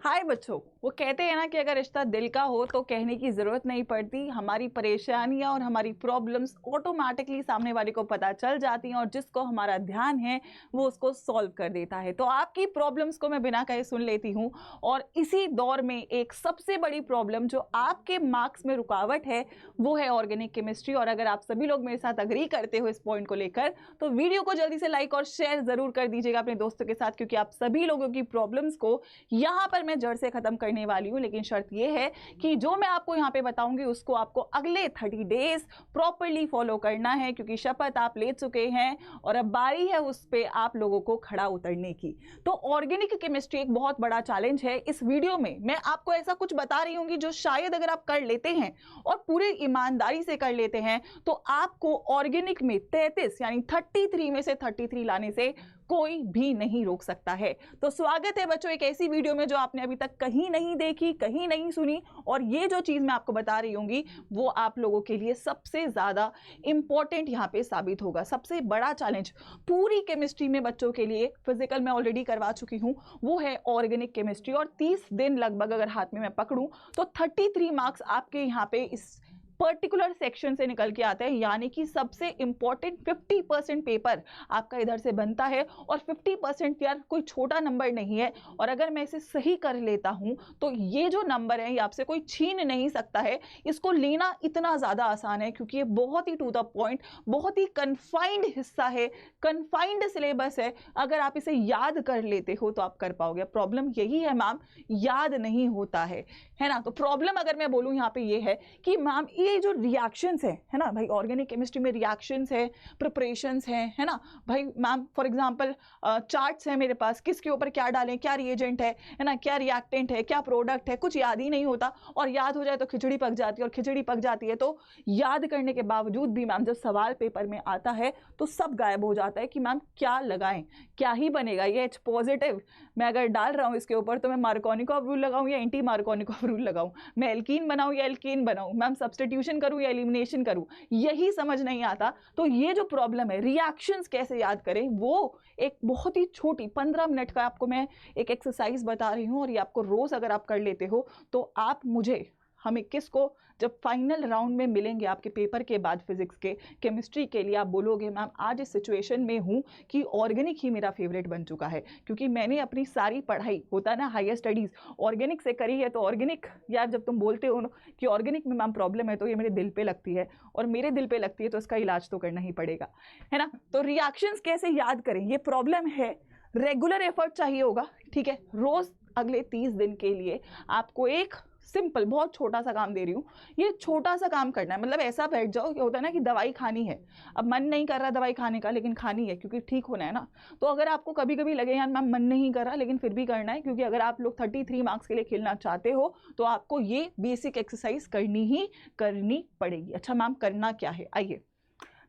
हाय बच्चों, वो कहते हैं ना कि अगर रिश्ता दिल का हो तो कहने की ज़रूरत नहीं पड़ती। हमारी परेशानियां और हमारी प्रॉब्लम्स ऑटोमेटिकली सामने वाले को पता चल जाती हैं और जिसको हमारा ध्यान है वो उसको सॉल्व कर देता है। तो आपकी प्रॉब्लम्स को मैं बिना कहे सुन लेती हूँ। और इसी दौर में एक सबसे बड़ी प्रॉब्लम जो आपके मार्क्स में रुकावट है वो है ऑर्गेनिक केमिस्ट्री। और अगर आप सभी लोग मेरे साथ अग्री करते हो इस पॉइंट को लेकर तो वीडियो को जल्दी से लाइक और शेयर ज़रूर कर दीजिएगा अपने दोस्तों के साथ, क्योंकि आप सभी लोगों की प्रॉब्लम्स को यहाँ पर मैं जड़ से खत्म करने वाली हूँ। लेकिन शर्त यह है कि जो मैं आपको यहाँ पे बताऊंगी उसको आपको अगले 30 डेज प्रॉपरली फॉलो करना है, क्योंकि शपथ आप ले चुके हैं और अब बारी है उस पे आप लोगों को खड़ा उतरने की। तो ऑर्गेनिक केमिस्ट्री एक बहुत बड़ा चैलेंज है। इस वीडियो में मैं आपको ऐसा कुछ बता रही हूँ जो शायद अगर आप कर लेते हैं और पूरे ईमानदारी से कर लेते हैं तो आपको ऑर्गेनिक में 33 यानी 33 में से 33 लाने से कोई भी नहीं रोक सकता है। तो स्वागत है बच्चों एक ऐसी वीडियो में जो आपने अभी तक कहीं नहीं देखी, कहीं नहीं सुनी, और ये जो चीज मैं आपको बता रही हूँगी वो आप लोगों के लिए सबसे ज्यादा इंपॉर्टेंट यहाँ पे साबित होगा। सबसे बड़ा चैलेंज पूरी केमिस्ट्री में बच्चों के लिए, फिजिकल मैं ऑलरेडी करवा चुकी हूँ, वो है ऑर्गेनिक केमिस्ट्री। और 30 दिन लगभग अगर हाथ में मैं पकड़ूं तो 33 मार्क्स आपके यहाँ पे इस पर्टिकुलर सेक्शन से निकल के आते हैं। यानी कि सबसे इंपॉर्टेंट 50% पेपर आपका इधर से बनता है। और 50% यार कोई छोटा नंबर नहीं है। और अगर मैं इसे सही कर लेता हूं तो ये जो नंबर है ये आपसे कोई छीन नहीं सकता है। इसको लेना इतना ज़्यादा आसान है क्योंकि ये बहुत ही टू द पॉइंट, बहुत ही कन्फाइंड हिस्सा है, कन्फाइंड सिलेबस है। अगर आप इसे याद कर लेते हो तो आप कर पाओगे। प्रॉब्लम यही है मैम, याद नहीं होता है ना। तो प्रॉब्लम अगर मैं बोलूँ यहाँ पे ये है कि मैम ये जो रिएक्शंस है ना भाई, ऑर्गेनिक केमिस्ट्री में रिएक्शंस है, प्रिपरेशंस है ना भाई। मैम फॉर एग्जांपल चार्ट्स है मेरे पास, किसके ऊपर क्या डालें, क्या रिएजेंट है ना, क्या रिएक्टेंट है, क्या प्रोडक्ट है, कुछ याद ही नहीं होता। और याद हो जाए तो खिचड़ी पक जाती है, और खिचड़ी पक जाती है तो याद करने के बावजूद भी मैम जब सवाल पेपर में आता है तो सब गायब हो जाता है कि मैम क्या लगाएं, क्या ही बनेगा। ये H पॉजिटिव मैं अगर डाल रहा हूँ इसके ऊपर तो मैं मार्कोनिकोव रूल लगाऊं या एंटी मार्कोनिकोव रूल लगाऊं, मैं एल्कीन बनाऊं या एल्कीन बनाऊं, मैम सब्स्टिट्यूशन करूं या एलिमिनेशन करूं, यही समझ नहीं आता। तो ये जो प्रॉब्लम है रिएक्शंस कैसे याद करें, वो एक बहुत ही छोटी 15 मिनट का आपको मैं एक एक्सरसाइज बता रही हूं। और ये आपको रोज अगर आप कर लेते हो तो आप मुझे, हम 21 को जब फाइनल राउंड में मिलेंगे आपके पेपर के बाद फिजिक्स के, केमिस्ट्री के लिए, आप बोलोगे मैम आज इस सिचुएशन में हूँ कि ऑर्गेनिक ही मेरा फेवरेट बन चुका है, क्योंकि मैंने अपनी सारी पढ़ाई, होता है ना हायर स्टडीज़, ऑर्गेनिक से करी है। तो ऑर्गेनिक यार जब तुम बोलते हो कि ऑर्गेनिक में मैम प्रॉब्लम है तो ये मेरे दिल पे लगती है, और मेरे दिल पे लगती है तो इसका इलाज तो करना ही पड़ेगा, है ना। तो रिएक्शंस कैसे याद करें, ये प्रॉब्लम है। रेगुलर एफर्ट चाहिए होगा, ठीक है। रोज अगले 30 दिन के लिए आपको एक सिंपल बहुत छोटा सा काम दे रही हूँ, ये छोटा सा काम करना है। मतलब ऐसा बैठ जाओ कि होता है ना कि दवाई खानी है, अब मन नहीं कर रहा दवाई खाने का लेकिन खानी है क्योंकि ठीक होना है ना। तो अगर आपको कभी कभी लगे यार मैम मन नहीं कर रहा लेकिन फिर भी करना है, क्योंकि अगर आप लोग 33 मार्क्स के लिए खेलना चाहते हो तो आपको ये बेसिक एक्सरसाइज करनी ही करनी पड़ेगी। अच्छा मैम करना क्या है, आइए।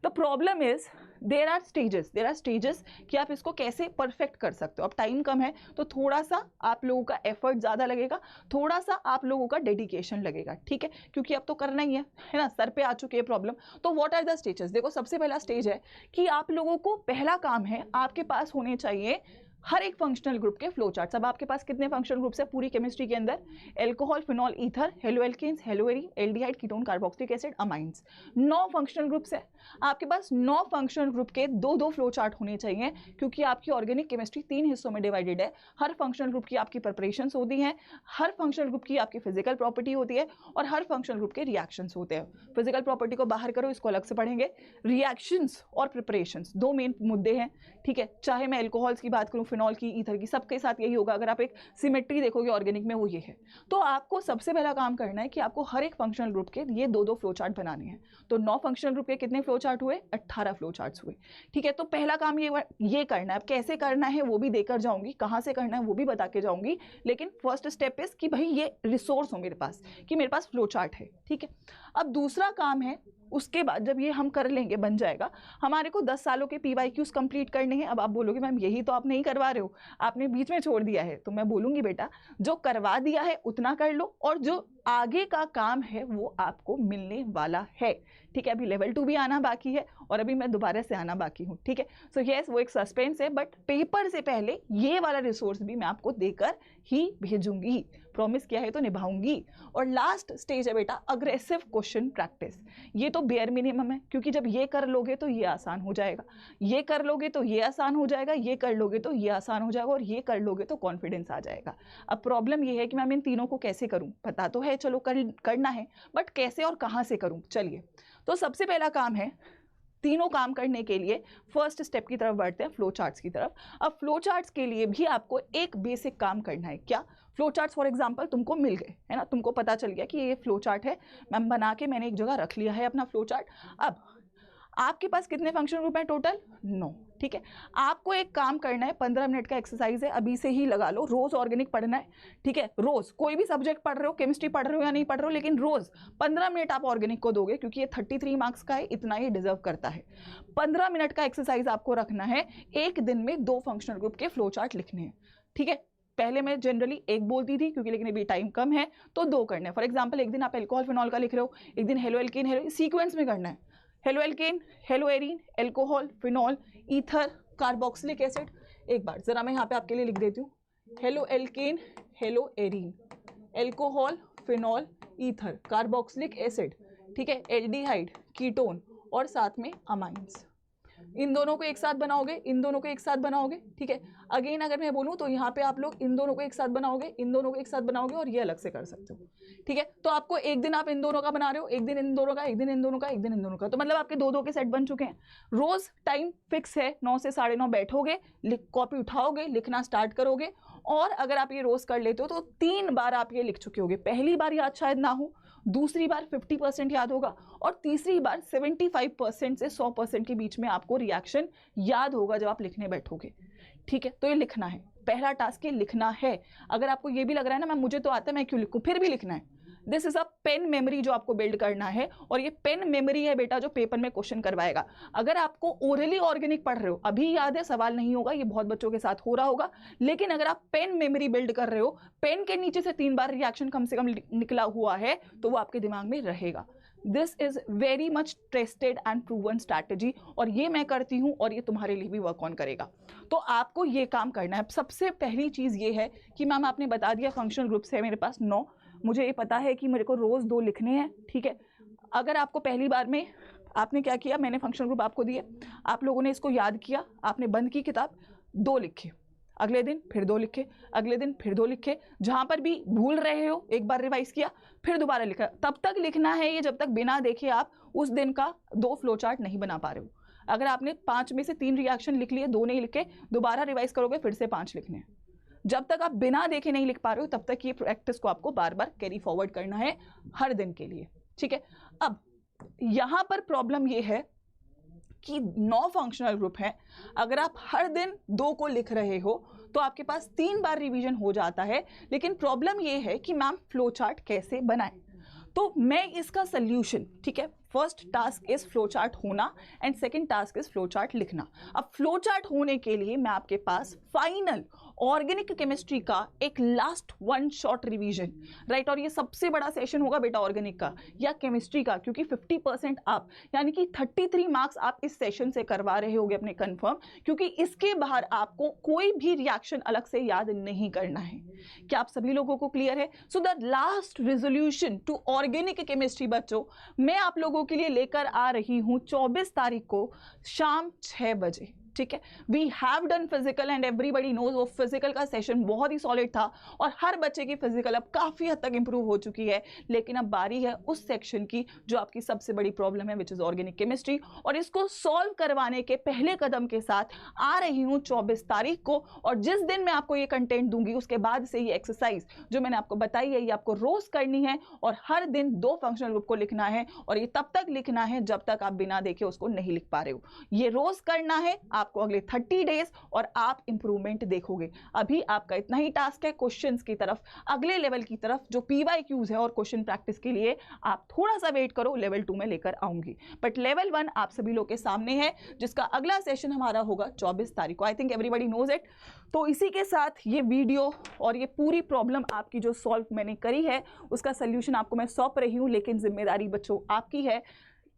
The problem is there are stages कि आप इसको कैसे परफेक्ट कर सकते हो। अब टाइम कम है तो थोड़ा सा आप लोगों का एफर्ट ज़्यादा लगेगा, थोड़ा सा आप लोगों का डेडिकेशन लगेगा, ठीक है, क्योंकि अब तो करना ही है ना, सर पे आ चुकी है प्रॉब्लम। तो व्हाट आर द स्टेजेस, देखो सबसे पहला स्टेज है कि आप लोगों को, पहला काम है आपके पास होने चाहिए हर एक फंक्शनल ग्रुप के फ्लो चार्ट्स। अब आपके पास कितने फंक्शनल ग्रुप्स है पूरी केमिस्ट्री के अंदर, alcohol, phenol, ether, haloalkanes, haloarene, aldehyde, ketone, carboxylic acid, amines. 9 functional groups है आपके पास। 9 फंक्शनल ग्रुप के 2-2 फ्लो चार्ट होने चाहिए, क्योंकि आपकी ऑर्गेनिक केमिस्ट्री 3 हिस्सों में डिवाइडेड है। हर फंक्शनल ग्रुप की आपकी प्रिपरेशंस होती हैं, हर फंक्शनल ग्रुप की आपकी फिजिकल प्रॉपर्टी होती है, और हर फंक्शनल ग्रुप के रिएक्शंस होते हैं। फिजिकल प्रॉपर्टी को बाहर करो, इसको अलग से पढ़ेंगे। रिएक्शंस और प्रिपरेशंस 2 मेन मुद्दे हैं, ठीक है। चाहे मैं एल्कोहल्स की बात करूं, फिनॉल की, ईथर की, सबके साथ यही होगा। अगर आप एक सिमेट्री देखोगे ऑर्गेनिक में वो ये है। तो आपको सबसे पहला काम करना है कि आपको हर एक फंक्शनल ग्रुप के ये 2-2 फ्लो चार्ट बनाने हैं। तो 9 फंक्शनल ग्रुप के कितने फ्लो चार्ट हुए, 18 फ्लो चार्ट्स हुए, ठीक है। तो पहला काम ये करना है। अब कैसे करना है वो भी देकर जाऊंगी, कहां से करना है वो भी बता के जाऊंगी, लेकिन फर्स्ट स्टेप इज कि भाई ये रिसोर्स हो मेरे पास, कि मेरे पास फ्लो चार्ट है, ठीक है। अब दूसरा काम है, उसके बाद जब ये हम कर लेंगे, बन जाएगा, हमारे को 10 सालों के PYQs कंप्लीट करने हैं। अब आप बोलोगे मैम यही तो आप नहीं करवा रहे हो, आपने बीच में छोड़ दिया है। तो मैं बोलूंगी बेटा जो करवा दिया है उतना कर लो, और जो आगे का काम है वो आपको मिलने वाला है। ठीक है, अभी लेवल 2 भी आना बाकी है और अभी मैं दोबारा से आना बाकी हूँ। ठीक है, सो यस वो एक सस्पेंस है, बट पेपर से पहले ये वाला रिसोर्स भी मैं आपको देकर ही भेजूंगी, प्रॉमिस किया है तो निभाऊंगी। और लास्ट स्टेज है बेटा अग्रेसिव क्वेश्चन प्रैक्टिस। ये तो बेयर मिनिमम है, क्योंकि जब ये कर लोगे तो ये आसान हो जाएगा, ये कर लोगे तो ये आसान हो जाएगा, ये कर लोगे तो ये आसान हो जाएगा और ये कर लोगे तो कॉन्फिडेंस आ जाएगा। अब प्रॉब्लम ये है कि मैम इन तीनों को कैसे करूं, पता तो है चलो करना है, बट कैसे और कहां से करूं। चलिए, तो सबसे पहला काम है, तीनों काम करने के लिए फर्स्ट स्टेप की तरफ बढ़ते हैं, फ्लो चार्ट्स की तरफ। अब फ्लो चार्ट्स के लिए भी आपको एक बेसिक काम करना है। क्या? फ्लो चार्ट्स फॉर एग्जांपल तुमको मिल गए है ना, तुमको पता चल गया कि ये फ्लो चार्ट है, मैम बना के मैंने एक जगह रख लिया है अपना फ्लो चार्ट। अब आपके पास कितने फंक्शन ग्रुप हैं टोटल? 9। ठीक है, आपको एक काम करना है, 15 मिनट का एक्सरसाइज है, अभी से ही लगा लो। रोज ऑर्गेनिक पढ़ना है। ठीक है, रोज कोई भी सब्जेक्ट पढ़ रहे हो, केमिस्ट्री पढ़ रहे हो या नहीं पढ़ रहे हो, लेकिन रोज 15 मिनट आप ऑर्गेनिक को दोगे, क्योंकि ये 33 मार्क्स का है, इतना ये डिजर्व करता है। 15 मिनट का एक्सरसाइज आपको रखना है, एक दिन में 2 फंक्शनल ग्रुप के फ्लो चार्ट लिखने हैं। ठीक है, पहले मैं जनरली एक बोलती थी, क्योंकि लेकिन अभी टाइम कम है तो 2 करने हैं। फॉर एग्जाम्पल एक दिन आप एल्कोहल फिनॉल का लिख रहे हो, एक दिन हेलो एल्केन हेलो, सीक्वेंस में करना है। Halo alkane, hello arene, alcohol, phenol, ether, carboxylic acid. एक बार जरा मैं यहाँ पे आपके लिए लिख देती हूँ, halo alkane, hello arene, alcohol, phenol, ether, carboxylic acid. ठीक है, एल्डिहाइड, कीटोन और साथ में अमाइंस। इन दोनों को एक साथ बनाओगे, इन दोनों को एक साथ बनाओगे। ठीक है, अगेन अगर मैं बोलूँ तो यहाँ पे आप लोग इन दोनों को एक साथ बनाओगे, इन दोनों को एक साथ बनाओगे और ये अलग से कर सकते हो। ठीक है, तो आपको एक दिन आप इन दोनों का बना रहे हो, एक दिन इन दोनों का, एक दिन इन दोनों का, एक दिन इन दोनों का, तो मतलब आपके 2-2 के सेट बन चुके हैं। रोज टाइम फिक्स है, 9 से 9:30 बैठोगे, कॉपी उठाओगे, लिखना स्टार्ट करोगे, और अगर आप ये रोज कर लेते हो तो 3 बार आप ये लिख चुके होगे। पहली बार याद शायद ना हो, दूसरी बार 50% याद होगा और तीसरी बार 75% से 100% के बीच में आपको रिएक्शन याद होगा जब आप लिखने बैठोगे। ठीक है, तो ये लिखना है, पहला टास्क ये लिखना है। अगर आपको ये भी लग रहा है ना मैम मुझे तो आता है मैं क्यों लिखूं, फिर भी लिखना है। This is a pen memory जो आपको बिल्ड करना है, और ये पेन मेमोरी है बेटा जो पेपर में क्वेश्चन करवाएगा। अगर आपको ओरली ऑर्गेनिक पढ़ रहे हो, अभी याद है सवाल नहीं होगा, ये बहुत बच्चों के साथ हो रहा होगा, लेकिन अगर आप पेन मेमोरी बिल्ड कर रहे हो, पेन के नीचे से 3 बार रिएक्शन कम से कम निकला हुआ है तो वो आपके दिमाग में रहेगा। This is very much tested and proven strategy, और ये मैं करती हूँ और ये तुम्हारे लिए भी वर्क ऑन करेगा। तो आपको ये काम करना है। सबसे पहली चीज ये है कि मैम आपने बता दिया फंक्शनल ग्रुप्स है मेरे पास 9, मुझे ये पता है कि मेरे को रोज 2 लिखने हैं। ठीक है, अगर आपको पहली बार में आपने क्या किया, मैंने फंक्शनल ग्रुप आपको दिए, आप लोगों ने इसको याद किया, आपने बंद की किताब, 2 लिखे, अगले दिन फिर 2 लिखे, अगले दिन फिर 2 लिखे, जहां पर भी भूल रहे हो एक बार रिवाइज किया, फिर दोबारा लिखा। तब तक लिखना है ये जब तक बिना देखे आप उस दिन का 2 फ्लो चार्ट नहीं बना पा रहे हो। अगर आपने 5 में से 3 रिएक्शन लिख लिए, 2 नहीं लिखे, दोबारा रिवाइज करोगे फिर से 5 लिखने हैं। जब तक आप बिना देखे नहीं लिख पा रहे हो तब तक ये प्रैक्टिस को आपको बार बार कैरी फॉरवर्ड करना है हर दिन के लिए। ठीक है, अब यहां पर प्रॉब्लम ये है कि 9 फंक्शनल ग्रुप है, अगर आप हर दिन 2 को लिख रहे हो तो आपके पास 3 बार रिवीजन हो जाता है। लेकिन प्रॉब्लम ये है कि मैम फ्लो चार्ट कैसे बनाएं, तो मैं इसका सोल्यूशन, ठीक है, first task is flow chart होना and second task is flow chart लिखना। अब फ्लो चार्ट होने के लिए मैं आपके पास फाइनल ऑर्गेनिक केमिस्ट्री का एक लास्ट 1 शॉर्ट रिवीजन, राइट, और ये सबसे बड़ा सेशन होगा बेटा ऑर्गेनिक का या केमिस्ट्री का, क्योंकि 50% आप यानी कि 33 मार्क्स आप इस सेशन से करवा रहे होगे अपने कंफर्म, क्योंकि इसके बाहर आपको कोई भी रिएक्शन अलग से याद नहीं करना है। क्या आप सभी लोगों को क्लियर है? So the last resolution to organic chemistry बच्चों मैं आप लोगों के लिए लेकर आ रही हूं 24 तारीख को शाम 6 बजे। ठीक है, we have done physical and everybody knows वो फिजिकल का सेशन बहुत ही सॉलिड था और हर बच्चे की फिजिकल अब काफी हद तक इंप्रूव हो चुकी है। लेकिन अब बारी है उस सेक्शन की जो आपकी सबसे बड़ी प्रॉब्लम है, विच इज ऑर्गेनिक केमिस्ट्री, और इसको सॉल्व करवाने के पहले कदम के साथ आ रही हूं 24 तारीख को। और जिस दिन मैं आपको ये कंटेंट दूंगी उसके बाद से ये एक्सरसाइज जो मैंने आपको बताई है ये आपको रोज करनी है और हर दिन 2 फंक्शनल ग्रुप को लिखना है, और ये तब तक लिखना है जब तक आप बिना देखे उसको नहीं लिख पा रहे हो। ये रोज करना है, आप आपको अगले 30 डेज और आप इंप्रूवमेंट देखोगे। अभी आपका इतना ही टास्क है, क्वेश्चंस की तरफ, अगले लेवल की तरफ जो PYQs है और क्वेश्चन प्रैक्टिस के लिए आप थोड़ा सा वेट करो, लेवल 2 में लेकर आऊंगी। बट लेवल 1 आप सभी लोग के सामने है, जिसका अगला सेशन हमारा होगा 24 तारीख को। I think everybody knows it. तो इसी के साथ ये वीडियो और ये पूरी प्रॉब्लम आपकी जो सॉल्व मैंने करी है उसका सोल्यूशन आपको मैं सौंप रही हूँ, लेकिन जिम्मेदारी बच्चों आपकी है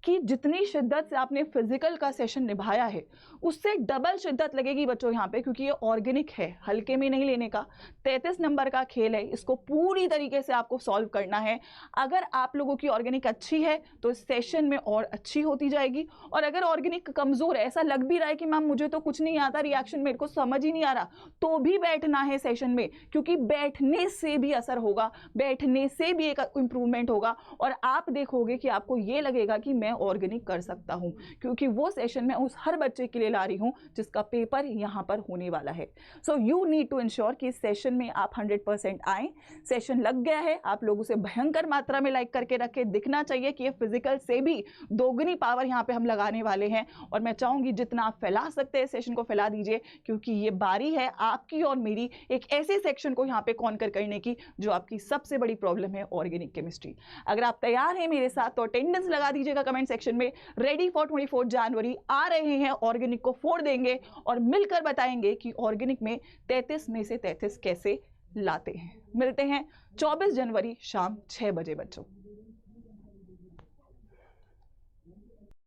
कि जितनी शिद्दत से आपने फिजिकल का सेशन निभाया है उससे डबल शिद्दत लगेगी बच्चों यहाँ पे, क्योंकि ये ऑर्गेनिक है, हल्के में नहीं लेने का। 33 नंबर का खेल है, इसको पूरी तरीके से आपको सॉल्व करना है। अगर आप लोगों की ऑर्गेनिक अच्छी है तो इस सेशन में और अच्छी होती जाएगी, और अगर ऑर्गेनिक कमज़ोर है, ऐसा लग भी रहा है कि मैम मुझे तो कुछ नहीं आता, रिएक्शन मेरे को समझ ही नहीं आ रहा, तो भी बैठना है सेशन में, क्योंकि बैठने से भी असर होगा, बैठने से भी एक इंप्रूवमेंट होगा, और आप देखोगे कि आपको ये लगेगा कि मैं ऑर्गेनिक कर सकता हूं, क्योंकि वो सेशन मैं उस हर बच्चे के लिए ला रही हूं जिसका पेपर यहां पर होने वाला है। So you need to ensure कि इस सेशन में आप 100% आए। सेशन लग गया है, आप लोग उसे भयंकर मात्रा में लाइक करके रखें, दिखना चाहिए कि ये फिजिकल से भी दोगुनी पावर यहां पे हम लगाने वाले हैं, और मैं चाहूंगी जितना आप फैला सकते हैं सेशन को फैला दीजिए, क्योंकि ये बारी है आपकी और मेरी एक ऐसे सेक्शन को यहाँ पे कॉन्कर करने की जो आपकी सबसे बड़ी प्रॉब्लम है, ऑर्गेनिक केमिस्ट्री। अगर आप तैयार हैं मेरे साथ तो अटेंडेंस लगा दीजिएगा कमेंट सेक्शन में। रेडी फॉर 24 जनवरी आ रहे हैं, ऑर्गेनिक को फोड़ देंगे और मिलकर बताएंगे कि ऑर्गेनिक में 33 में से 33 कैसे लाते हैं। मिलते हैं 24 जनवरी शाम 6 बजे बच्चों।